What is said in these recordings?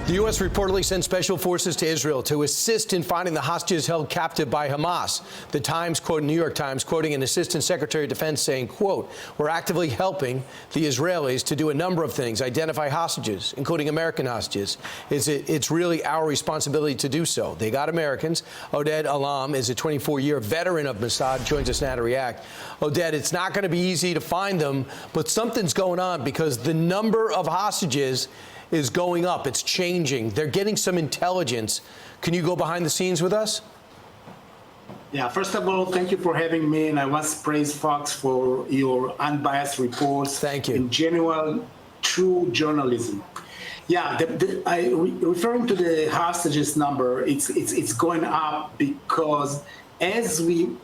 The U.S. reportedly sent special forces to Israel to assist in finding the hostages held captive by Hamas. The Times, New York Times, quoting an assistant secretary of defense saying, quote, "We're actively helping the Israelis to do a number of things, identify hostages, including American hostages. It's really our responsibility to do so." They got Americans. Oded Ailam is a 24-year veteran of Mossad, joins us now to react. Oded, it's not going to be easy to find them, but something's going on because the number of hostages is going up. It's changing. They're getting some intelligence. Can you go behind the scenes with us? Yeah, first of all, thank you for having me, and I want to praise Fox for your unbiased reports. Thank you. And genuine, true journalism. Yeah, referring to the hostages number, it's going up because as we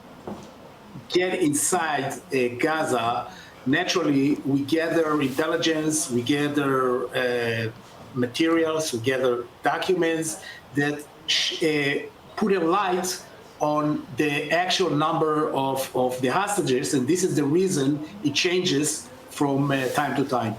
get inside Gaza, naturally, we gather intelligence, we gather materials, we gather documents that put a light on the actual number of the hostages, and this is the reason it changes from time to time.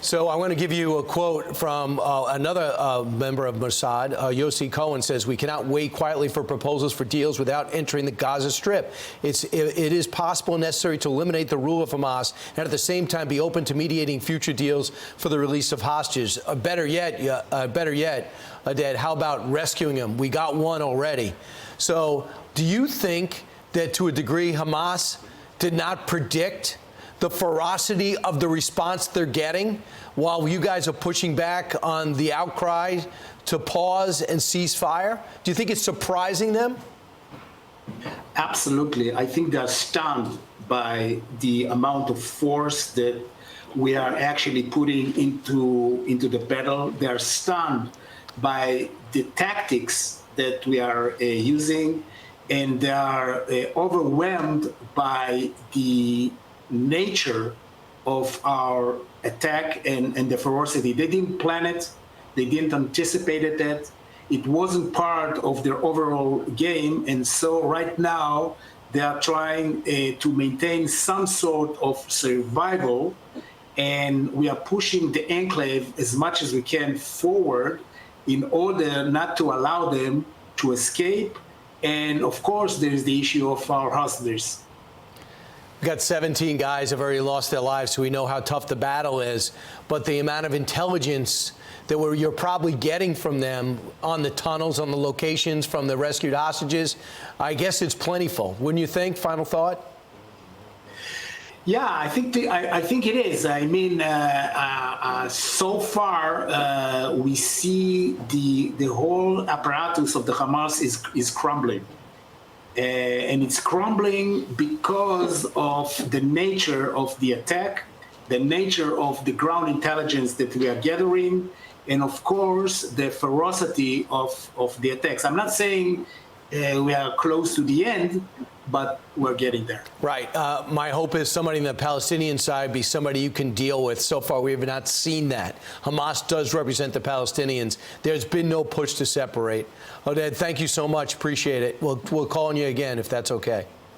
So I want to give you a quote from another member of Mossad. Yossi Cohen says, "We cannot wait quietly for proposals for deals without entering the Gaza Strip. It is possible and necessary to eliminate the rule of Hamas and at the same time be open to mediating future deals for the release of hostages. Better yet, Oded, how about rescuing them? We got one already." So do you think that to a degree Hamas did not predict the ferocity of the response they're getting while you guys are pushing back on the outcry to pause and cease fire? Do you think it's surprising them? Absolutely. I think they're stunned by the amount of force that we are actually putting into the battle. They're stunned by the tactics that we are using, and they are overwhelmed by the nature of our attack and the ferocity. They didn't plan it. They didn't anticipate that. It wasn't part of their overall game. And so right now they are trying to maintain some sort of survival. And we are pushing the enclave as much as we can forward in order not to allow them to escape. And of course, there is the issue of our hostages. We've got 17 guys have already lost their lives, so we know how tough the battle is. But the amount of intelligence that you're probably getting from them on the tunnels, on the locations, from the rescued hostages, I guess it's plentiful. Wouldn't you think? Final thought? Yeah, I think it is. I mean, so far we see the whole apparatus of the Hamas is crumbling. And it's crumbling because of the nature of the attack, the nature of the ground intelligence that we are gathering, and of course, the ferocity of the attacks. I'm not saying we are close to the end, but we're getting there. Right. My hope is somebody on the Palestinian side be somebody you can deal with. So far, we have not seen that. Hamas does represent the Palestinians. There's been no push to separate. Oded, thank you so much. Appreciate it. We'll call on you again if that's okay.